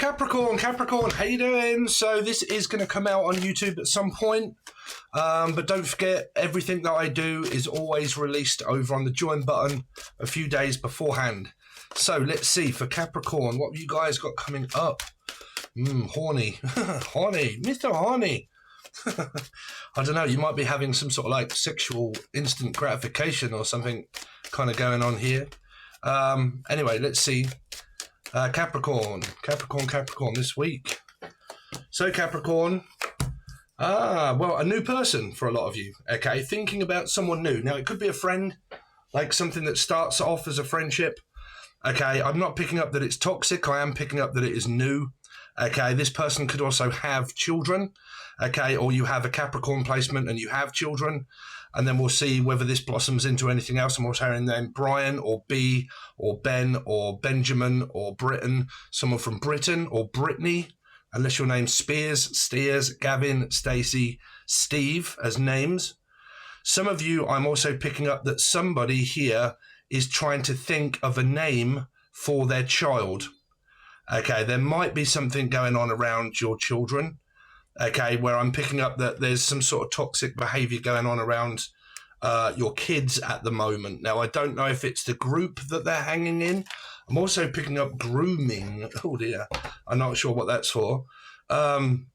Capricorn, how you doing? So this is going to come out on YouTube at some point, but don't forget, everything that I do is always released over on the join button a few days beforehand. So let's see, for Capricorn, what have you guys got coming up? Horny, horny, Mr. Horny. I don't know, you might be having some sort of like sexual instant gratification or something kind of going on here. Anyway, let's see. Capricorn this week. So Capricorn, well, a new person for a lot of you, okay? Thinking about someone new. Now, it could be a friend, like something that starts off as a friendship, okay? I'm not picking up that it's toxic. I am picking up that it is new, okay? This person could also have children, okay? Or you have a Capricorn placement and you have children. And then we'll see whether this blossoms into anything else. I'm also hearing then Brian or B or Ben or Benjamin or Britain, someone from Britain or Brittany, unless your name's Steers, Gavin, Stacey, Steve as names. Some of you, I'm also picking up that somebody here is trying to think of a name for their child. Okay, there might be something going on around your children. Okay, where I'm picking up that there's some sort of toxic behavior going on around your kids at the moment. Now, I don't know if it's the group that they're hanging in. I'm also picking up grooming. Oh, dear. I'm not sure what that's for. I'm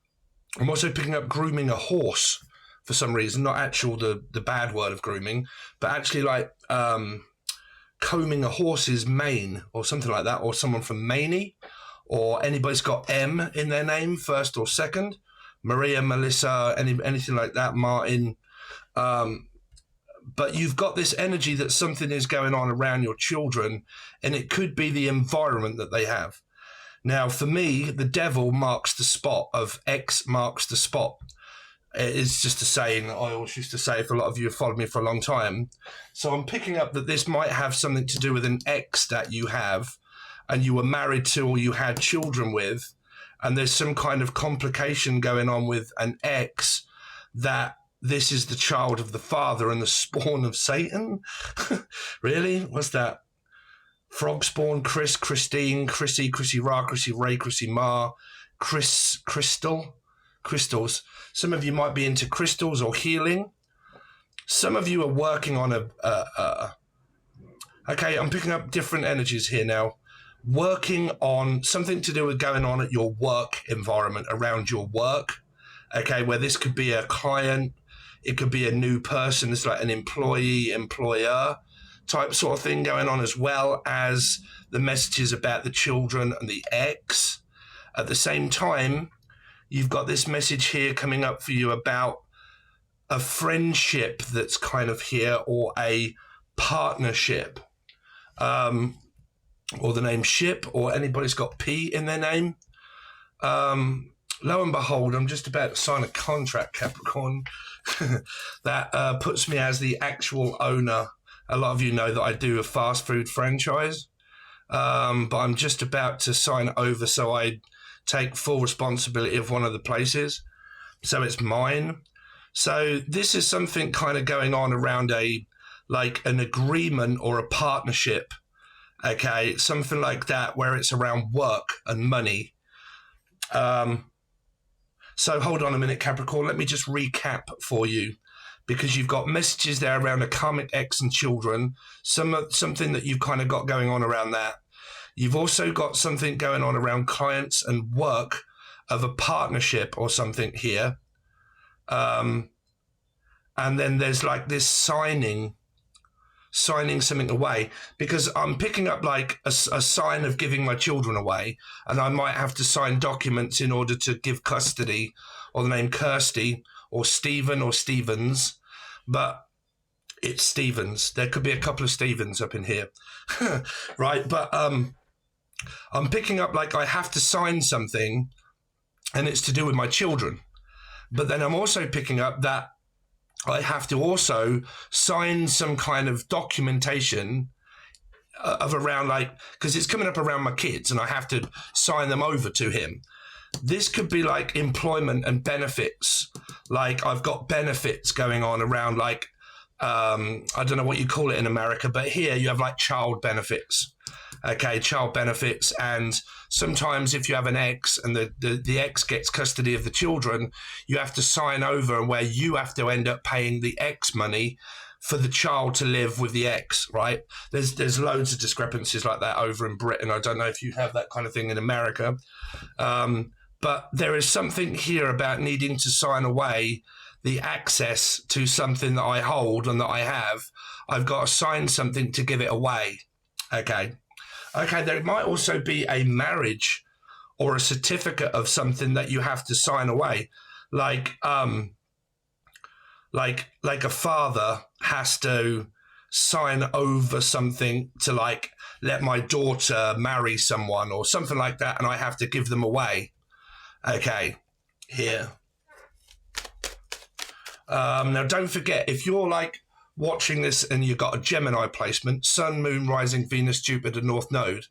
also picking up grooming a horse for some reason. Not actual the bad word of grooming, but actually like combing a horse's mane or something like that, or someone from Maney, or anybody's got M in their name, first or second. Maria, Melissa, anything like that, Martin. But you've got this energy that something is going on around your children, and it could be the environment that they have. Now, for me, the devil marks the spot of X marks the spot. It's just a saying I always used to say for a lot of you who have followed me for a long time. So I'm picking up that this might have something to do with an ex that you have and you were married to or you had children with. And there's some kind of complication going on with an ex that this is the child of the father and the spawn of Satan. Really? What's that? Frog spawn, Chris, Christine, Chrissy, Chrissy Ra, Chrissy Ray, Chrissy Ma, Crystals. Some of you might be into crystals or healing. Some of you are working on okay, I'm picking up different energies here now. Working on something to do with going on at your work environment, around your work, okay, where this could be a client, it could be a new person, it's like an employee, employer type sort of thing going on, as well as the messages about the children and the ex. At the same time, you've got this message here coming up for you about a friendship that's kind of here, or a partnership. Or the name ship, or anybody's got P in their name. Lo and behold, I'm just about to sign a contract, Capricorn, that puts me as the actual owner. A lot of you know that I do a fast food franchise, but I'm just about to sign over so I take full responsibility of one of the places. So it's mine. So this is something kind of going on around like an agreement or a partnership. Okay, something like that, where it's around work and money. So hold on a minute, Capricorn. Let me just recap for you, because you've got messages there around a karmic ex and children, something that you've kind of got going on around that. You've also got something going on around clients and work of a partnership or something here. And then there's like this signing something away, because I'm picking up like a sign of giving my children away, and I might have to sign documents in order to give custody, or the name Kirsty or Stephen or Stevens, but it's Stevens. There could be a couple of Stevens up in here, right? But I'm picking up like I have to sign something, and it's to do with my children. But then I'm also picking up that I have to also sign some kind of documentation of around, like, because it's coming up around my kids and I have to sign them over to him. This could be like employment and benefits. Like I've got benefits going on around, like, I don't know what you call it in America, but here you have like child benefits. okay, child benefits. And sometimes if you have an ex and the ex gets custody of the children, you have to sign over, and where you have to end up paying the ex money for the child to live with the ex, right? There's loads of discrepancies like that over in Britain. I don't know if you have that kind of thing in America. But there is something here about needing to sign away the access to something that I hold and that I have. I've got to sign something to give it away. Okay. There might also be a marriage or a certificate of something that you have to sign away. Like a father has to sign over something to like let my daughter marry someone or something like that, and I have to give them away. Okay, here. Now, don't forget, if you're like watching this and you've got a Gemini placement, Sun, Moon, Rising, Venus, Jupiter, North Node,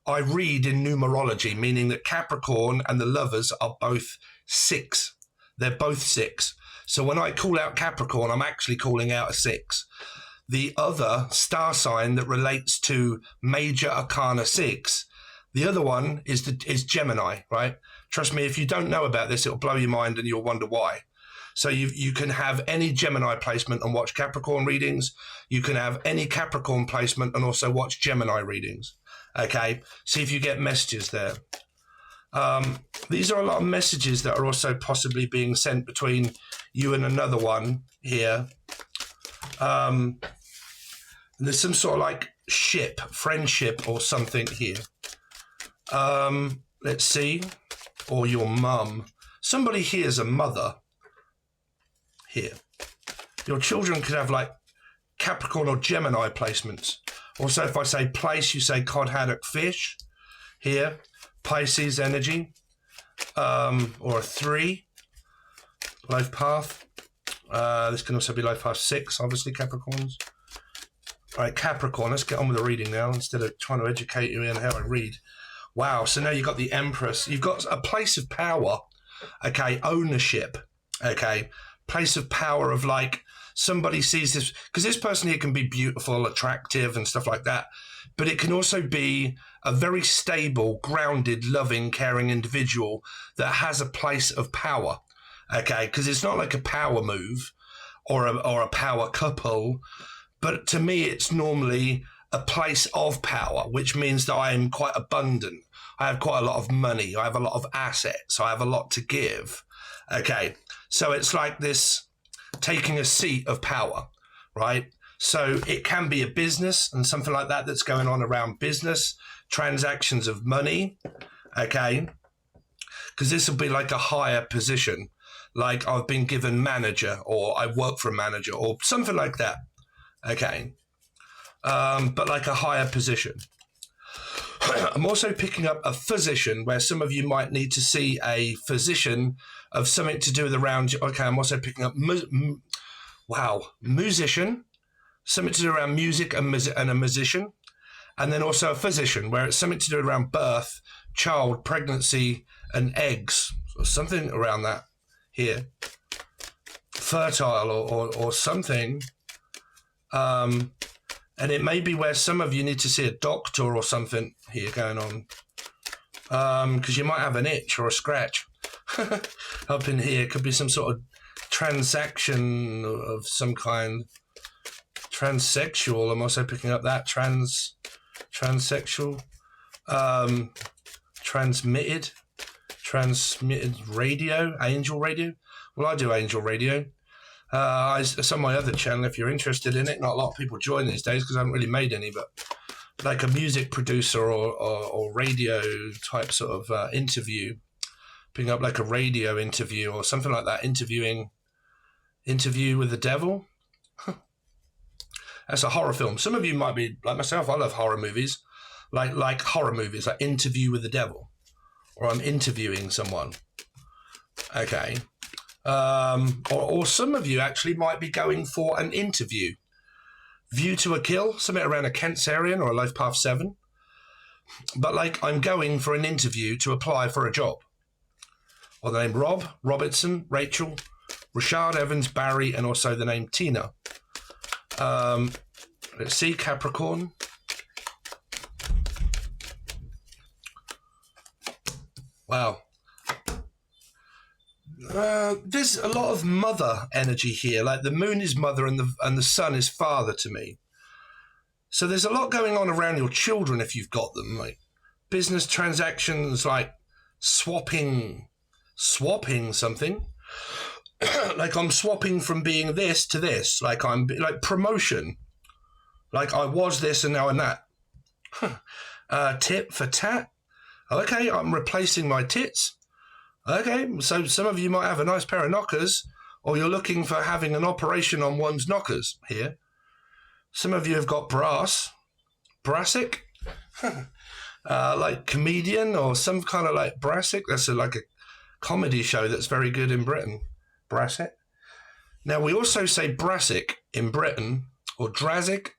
I read in numerology, meaning that Capricorn and the lovers are both 6. They're both 6. So when I call out Capricorn, I'm actually calling out a 6. The other star sign that relates to Major Arcana 6, the other one is Gemini, right? Trust me, if you don't know about this, it'll blow your mind and you'll wonder why. So you can have any Gemini placement and watch Capricorn readings. You can have any Capricorn placement and also watch Gemini readings. Okay, see if you get messages there. These are a lot of messages that are also possibly being sent between you and another one here. There's some sort of like friendship or something here. Let's see. Or your mum. Somebody here is a mother. Here. Your children could have like Capricorn or Gemini placements. Also, if I say place, you say cod, haddock, fish. Here. Pisces energy. Or a 3. Life path. This can also be life path 6, obviously, Capricorns. All right, Capricorn, let's get on with the reading now instead of trying to educate you in how I read. Wow, so now you've got the Empress. You've got a place of power, okay, ownership, okay, place of power of like somebody sees this, because this person here can be beautiful, attractive and stuff like that, but it can also be a very stable, grounded, loving, caring individual that has a place of power, okay, because it's not like a power move or a power couple, but to me it's normally a place of power, which means that I am quite abundant. I have quite a lot of money. I have a lot of assets. I have a lot to give. Okay, so it's like this taking a seat of power, right? So it can be a business and something like that that's going on around business, transactions of money, okay? Because this will be like a higher position, like I've been given manager or I work for a manager or something like that, okay? But like a higher position. I'm also picking up a physician where some of you might need to see a physician of something to do with around. Okay, I'm also picking up, musician, something to do around music and a musician. And then also a physician where it's something to do around birth, child, pregnancy, and eggs, or something around that here. Fertile or something. And it may be where some of you need to see a doctor or something here going on. Because you might have an itch or a scratch up in here. It could be some sort of transaction of some kind. Transsexual. I'm also picking up that. Transsexual. Transmitted radio. Angel radio. Well, I do angel radio. It's on my other channel if you're interested in it. Not a lot of people join these days because I haven't really made any, but like a music producer or radio type sort of interview, picking up like a radio interview or something like that, interview with the devil. That's a horror film. Some of you might be like myself. I love horror movies, like horror movies, like Interview with the Devil, or I'm interviewing someone. Okay. Or some of you actually might be going for an interview. View to a Kill, something around a Cancerian or a Life Path 7. But like I'm going for an interview to apply for a job. Or the name Rob, Robertson, Rachel, Rashad, Evans, Barry, and also the name Tina. Let's see, Capricorn. Wow. There's a lot of mother energy here. Like the moon is mother and the sun is father to me. So there's a lot going on around your children if you've got them. Like business transactions, like swapping something. Like I'm swapping from being this to this. Like I'm like promotion. Like I was this and now I'm that. Tit for tat. Okay, I'm replacing my tits. Okay, so some of you might have a nice pair of knockers, or you're looking for having an operation on one's knockers here. Some of you have got brassic, like comedian or some kind of like brassic. That's like a comedy show that's very good in Britain. Brassic. Now we also say brassic in Britain or drassic,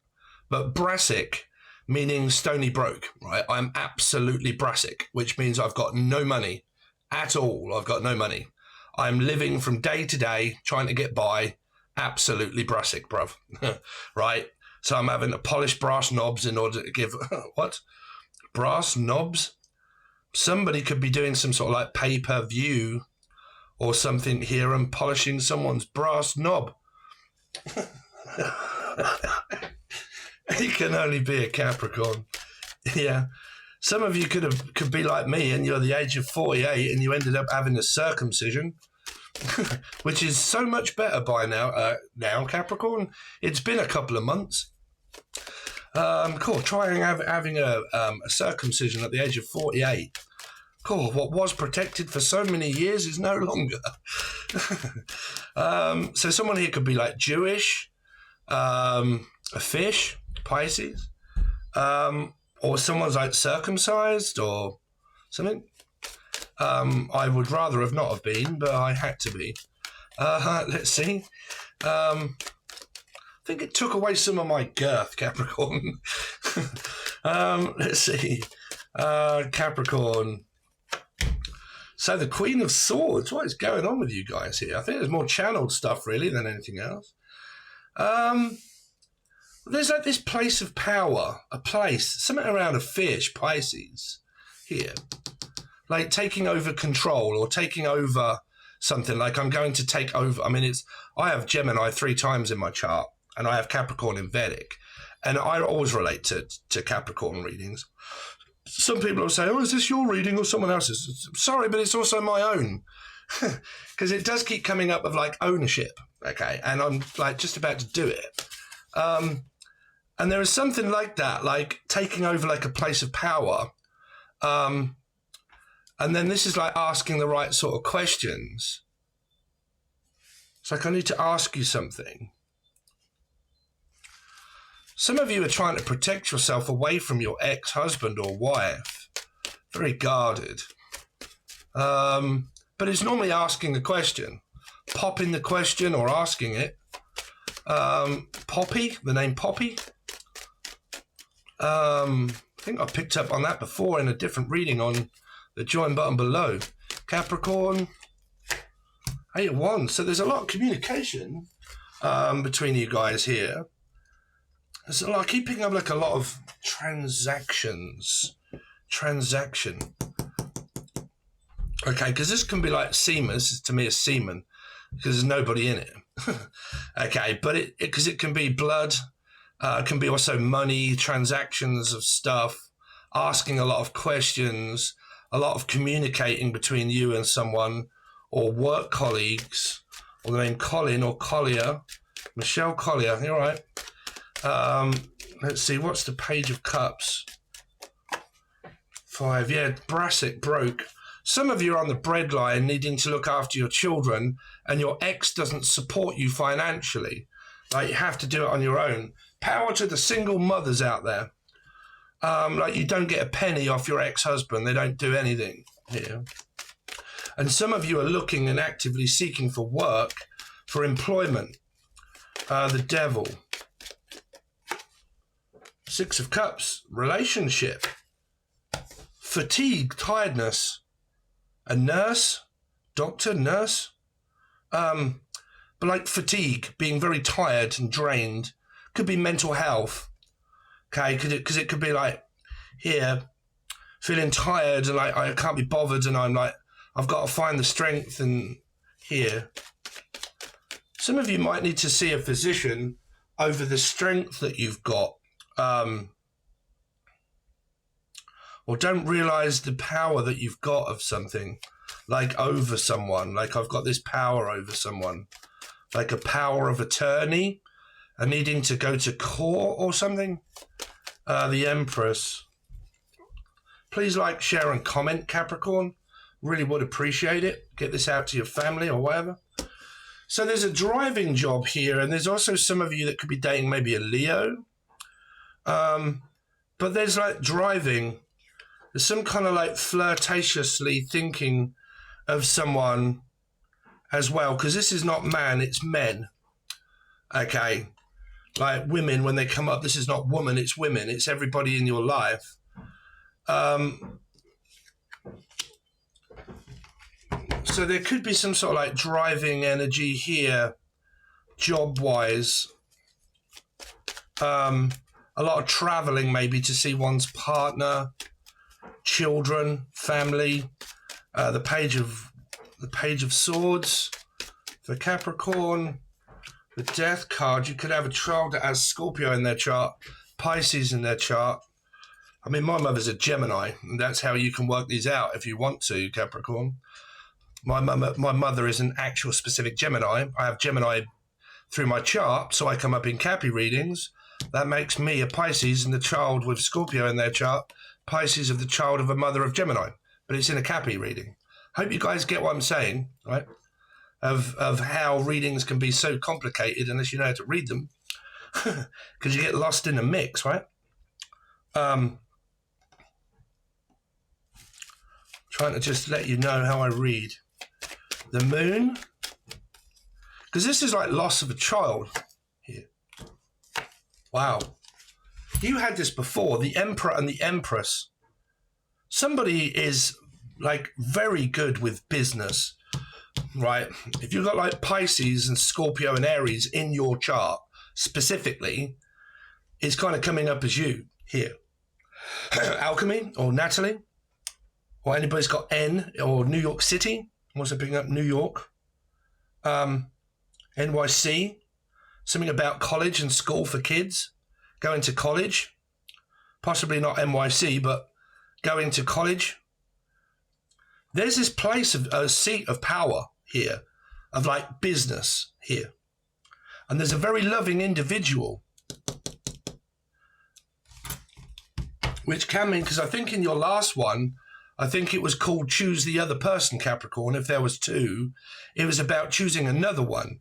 but brassic meaning stony broke, right? I'm absolutely brassic, which means I've got no money at all. I've got no money. I'm living from day to day, trying to get by. Absolutely brassic, bruv. Right? So I'm having to polish brass knobs in order to give... What? Brass knobs? Somebody could be doing some sort of like pay-per-view or something here and polishing someone's brass knob. It can only be a Capricorn. Yeah. Some of you could be like me and you're the age of 48 and you ended up having a circumcision, which is so much better by now, Capricorn. It's been a couple of months. Cool. Trying having a circumcision at the age of 48. Cool. What was protected for so many years is no longer. So someone here could be like Jewish, a fish, Pisces, or someone's like circumcised or something. I would rather have not have been, but I had to be. Let's see. I think it took away some of my girth, Capricorn. Let's see. Capricorn. So the Queen of Swords. What is going on with you guys here? I think there's more channeled stuff, really, than anything else. There's like this place of power, a place, something around a fish, Pisces, here. Like taking over control or taking over something. Like I'm going to take over. I mean, I have Gemini 3 times in my chart and I have Capricorn in Vedic. And I always relate to Capricorn readings. Some people will say, oh, is this your reading or someone else's? Sorry, but it's also my own. Because it does keep coming up of like ownership, okay? And I'm like just about to do it. And there is something like that, like taking over like a place of power. And then this is like asking the right sort of questions. It's like, I need to ask you something. Some of you are trying to protect yourself away from your ex-husband or wife. Very guarded. But it's normally asking the question. Popping the question or asking it. Poppy, the name Poppy. I think I picked up on that before in a different reading on the join button below. Capricorn, 8 of Wands. So there's a lot of communication between you guys here. So I keep picking up like a lot of transactions. Transaction. Okay, because this can be like semen. This is to me a semen because there's nobody in it. Okay, but because it can be blood. It can be also money, transactions of stuff, asking a lot of questions, a lot of communicating between you and someone or work colleagues, or the name Colin or Collier, Michelle Collier, you're right. Let's see, what's the Page of Cups? 5, yeah, brassic, broke. Some of you are on the breadline needing to look after your children and your ex doesn't support you financially. Like you have to do it on your own. Power to the single mothers out there. Like you don't get a penny off your ex-husband. They don't do anything here. And some of you are looking and actively seeking for work, for employment. The Devil. 6 of Cups. Relationship. Fatigue, tiredness. A nurse. Doctor, nurse. But like fatigue, being very tired and drained. Could be mental health, okay? Because it could be like here, feeling tired and like I can't be bothered, and I'm like, I've got to find the strength. And here, some of you might need to see a physician over the strength that you've got, or don't realize the power that you've got of something, like over someone. Like I've got this power over someone, like a power of attorney, and needing to go to court or something. The Empress. Please like, share, and comment, Capricorn. Really would appreciate it. Get this out to your family or whatever. So there's a driving job here, and there's also some of you that could be dating maybe a Leo. But there's like driving. There's some kind of like flirtatiously thinking of someone as well, because this is not man, it's men. Okay. Like women, when they come up, this is not woman, it's women. It's everybody in your life. So there could be some sort of like driving energy here, job-wise. A lot of traveling maybe to see one's partner, children, family. The Page of Swords for Capricorn. The Death card. You could have a child that has Scorpio in their chart, Pisces in their chart. I mean, my mother's a Gemini, and that's how you can work these out if you want to, Capricorn. My mother is an actual specific Gemini. I have Gemini through my chart, so I come up in Cappy readings. That makes me a Pisces, and the child with Scorpio in their chart, Pisces of the child of a mother of Gemini. But it's in a Cappy reading. Hope you guys get what I'm saying, right? Of how readings can be so complicated unless you know how to read them, because you get lost in the mix, right? Trying to just let you know how I read. The Moon, because this is like loss of a child here. Wow. You had this before, the Emperor and the Empress. Somebody is like very good with business, right? If you've got like Pisces and Scorpio and Aries in your chart specifically, it's kind of coming up as you here. Alchemy or Natalie, or anybody's got N or New York City. I'm also picking up New York. NYC, something about college and school for kids, going to college, possibly not NYC, but going to college. There's this place of a seat of power here, of like business here. And there's a very loving individual, which can mean, because I think in your last one, I think it was called Choose the Other Person, Capricorn. If there was two, it was about choosing another one.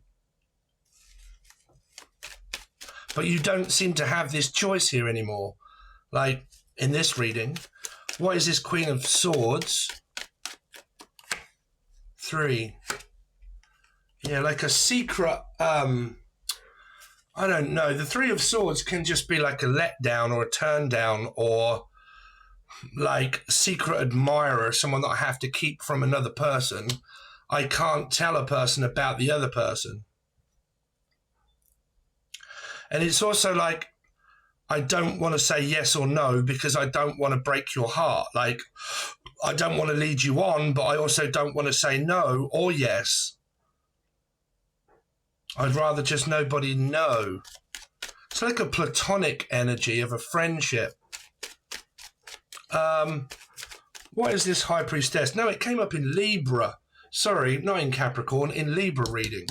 But you don't seem to have this choice here anymore. Like in this reading, what is this Queen of Swords? 3. Yeah, like a secret, I don't know. The 3 of Swords can just be like a letdown or a turn down, or like secret admirer, someone that I have to keep from another person. I can't tell a person about the other person. And it's also like, I don't want to say yes or no because I don't want to break your heart. Like, I don't want to lead you on, but I also don't want to say no or yes. I'd rather just nobody know. It's like a platonic energy of a friendship. What is this High Priestess? No, it came up in Libra. Sorry, not in Capricorn, in Libra reading.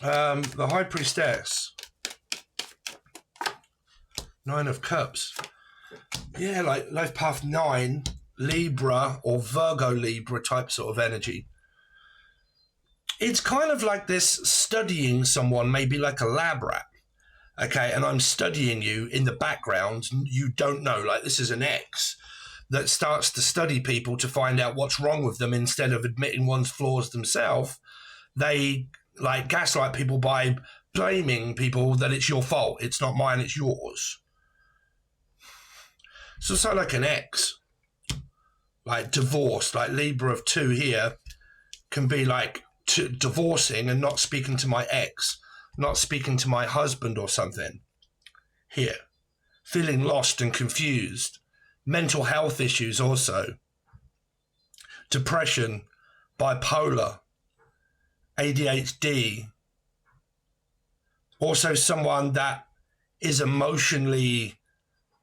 The High Priestess. 9 of Cups. Yeah, like Life Path 9, Libra or Virgo Libra type sort of energy. It's kind of like this studying someone, maybe like a lab rat. Okay, and I'm studying you in the background. You don't know, like this is an ex that starts to study people to find out what's wrong with them instead of admitting one's flaws themselves. They like gaslight people by blaming people that it's your fault. It's not mine, it's yours. So it's like an ex, like divorce, like Libra of 2 here can be like divorcing and not speaking to my ex, not speaking to my husband or something here, feeling lost and confused mental health issues also. Depression, bipolar, ADHD. Also someone that is emotionally,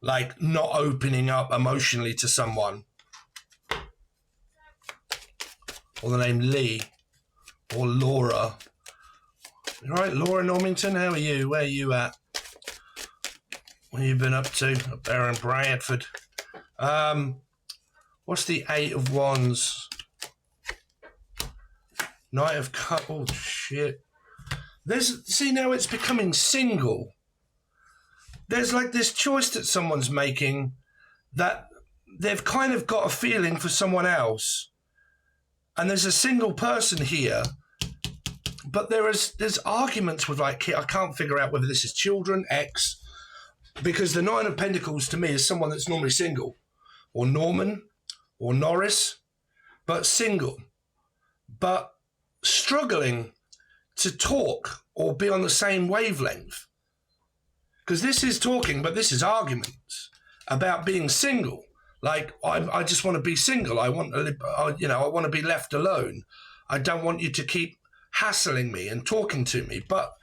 like, not opening up emotionally to someone. Or the name Lee or Laura. All right, Laura Normington, how are you? Where are you at? What have you been up to up there in Bradford? What's the Eight of Wands? Knight of Cups. Oh, shit. See, now it's becoming single. There's like this choice that someone's making that they've kind of got a feeling for someone else. And there's a single person here. But there's arguments with, like, I can't figure out whether this is children, ex, because the Nine of Pentacles to me is someone that's normally single, or Norman, or Norris, but single, but struggling to talk or be on the same wavelength. Because this is talking, but this is arguments about being single. Like, I just want to be single. I want to be left alone. I don't want you to keep hassling me and talking to me. But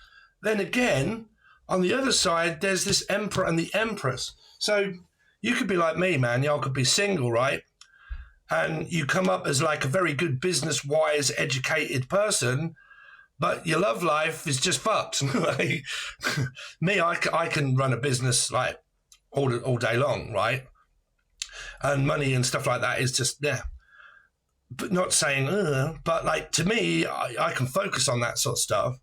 then again, on the other side, there's this Emperor and the Empress. So you could be like me, man. Y'all could be single, right? And you come up as like a very good business-wise, educated person, but your love life is just fucked. Like, me, I can run a business like all day long, right? And money and stuff like that is just, yeah. But not saying, but like, to me, I can focus on that sort of stuff.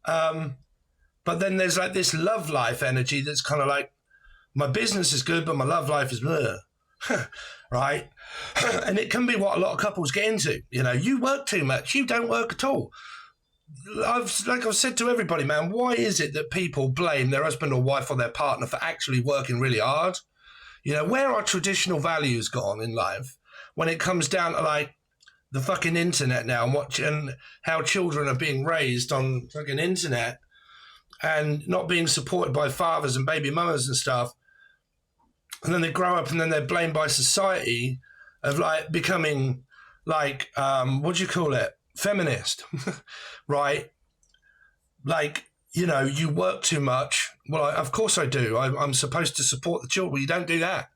But then there's like this love life energy that's kind of like, my business is good, but my love life is right? And it can be what a lot of couples get into. You know, you work too much, you don't work at all. I've said to everybody, man, why is it that people blame their husband or wife or their partner for actually working really hard? You know, where are traditional values gone in life when it comes down to like the fucking internet now and how children are being raised on fucking internet and not being supported by fathers and baby mamas and stuff. And then they grow up and then they're blamed by society of like becoming like, what do you call it? Feminist, right? Like, you know, you work too much. Well, of course I do. I'm supposed to support the children. Well, you don't do that.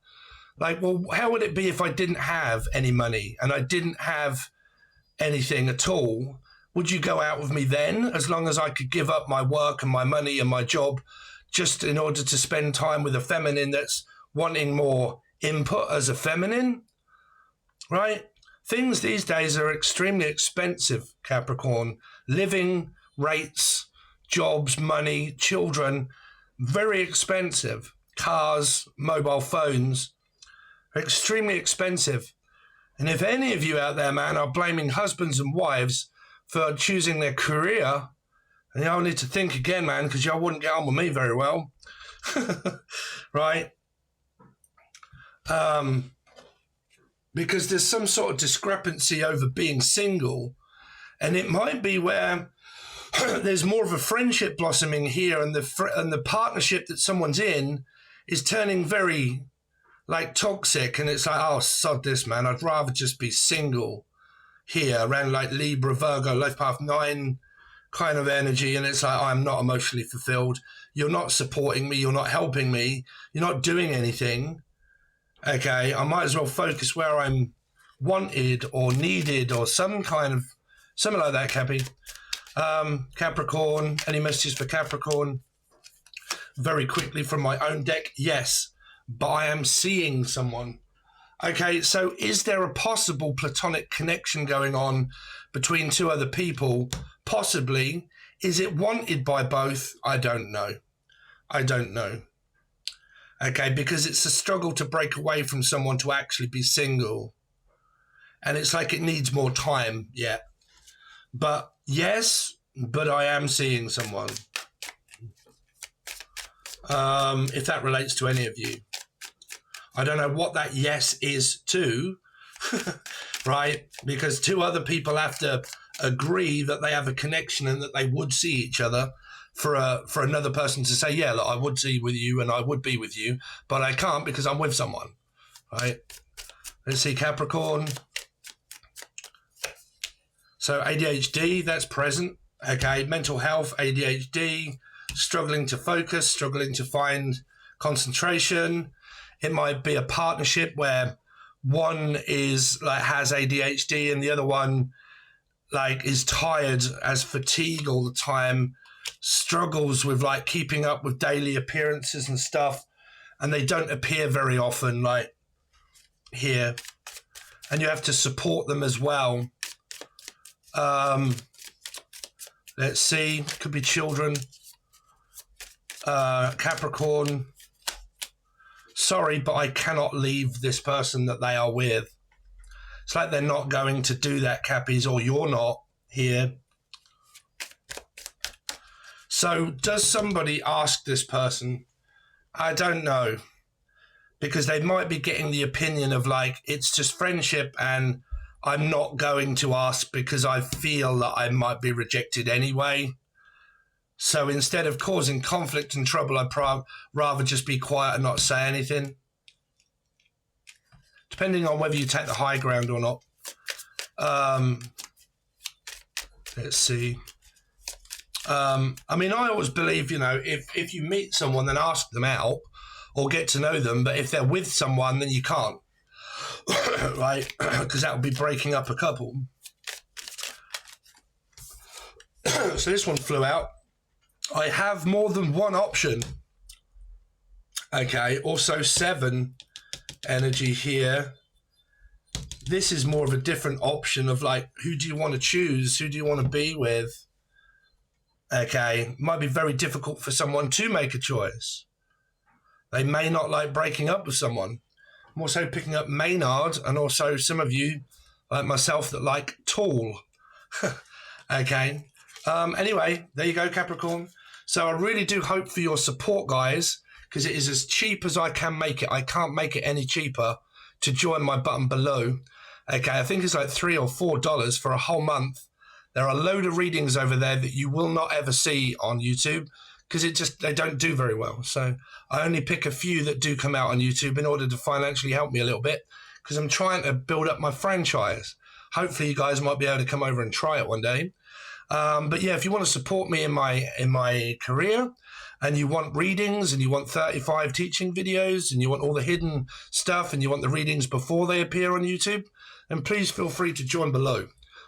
Like, well, how would it be if I didn't have any money and I didn't have anything at all? Would you go out with me then, as long as I could give up my work and my money and my job just in order to spend time with a feminine that's wanting more input as a feminine, right? Things these days are extremely expensive, Capricorn. Living rates, jobs, money, children, very expensive. Cars, mobile phones, extremely expensive. And if any of you out there, man, are blaming husbands and wives for choosing their career, then y'all need to think again, man, because y'all wouldn't get on with me very well. Right? Because there's some sort of discrepancy over being single, and it might be where there's more of a friendship blossoming here, and the partnership that someone's in is turning very like toxic, and it's like, oh, sod this, man. I'd rather just be single here, around like Libra, Virgo, Life Path 9 kind of energy, and it's like, I'm not emotionally fulfilled. You're not supporting me. You're not helping me. You're not doing anything. Okay, I might as well focus where I'm wanted or needed or something like that, Cappy. Capricorn, any messages for Capricorn? Very quickly from my own deck, yes, but I am seeing someone. Okay, so is there a possible platonic connection going on between two other people? Possibly. Is it wanted by both? I don't know. Okay, because it's a struggle to break away from someone to actually be single. And it's like it needs more time, yeah. But yes, but I am seeing someone. If that relates to any of you. I don't know what that yes is to, right? Because two other people have to agree that they have a connection and that they would see each other for another person to say, yeah, look, I would see with you and I would be with you, but I can't because I'm with someone. right? Let's see, Capricorn. So ADHD, that's present. Okay, mental health, ADHD, struggling to focus, struggling to find concentration. It might be a partnership where one is like has ADHD and the other one like is tired, has fatigue all the time, struggles with like keeping up with daily appearances and stuff, and they don't appear very often, like here. And you have to support them as well. Let's see, could be children. Capricorn, sorry, but I cannot leave this person that they are with. It's like they're not going to do that, Cappies, or you're not here. So does somebody ask this person? I don't know. Because they might be getting the opinion of like, it's just friendship and I'm not going to ask because I feel that I might be rejected anyway. So instead of causing conflict and trouble, I'd rather just be quiet and not say anything. Depending on whether you take the high ground or not. Let's see. I mean, I always believe, you know, if you meet someone, then ask them out or get to know them. But if they're with someone, then you can't. Right? Because that would be breaking up a couple. So this one flew out. I have more than one option. Okay, also 7 energy here. This is more of a different option of like, who do you want to choose? Who do you want to be with? Okay, might be very difficult for someone to make a choice. They may not like breaking up with someone. I'm also picking up Maynard and also some of you, like myself, that like tall. Okay. Anyway, there you go, Capricorn. So I really do hope for your support, guys, because it is as cheap as I can make it. I can't make it any cheaper to join my button below. Okay, I think it's like $3 or $4 for a whole month. There are a load of readings over there that you will not ever see on YouTube because they don't do very well. So I only pick a few that do come out on YouTube in order to financially help me a little bit because I'm trying to build up my franchise. Hopefully you guys might be able to come over and try it one day. But yeah, if you want to support me in my career and you want readings and you want 35 teaching videos and you want all the hidden stuff and you want the readings before they appear on YouTube, then please feel free to join below.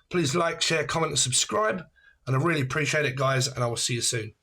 Please like, share, comment and subscribe. And I really appreciate it, guys, and I will see you soon.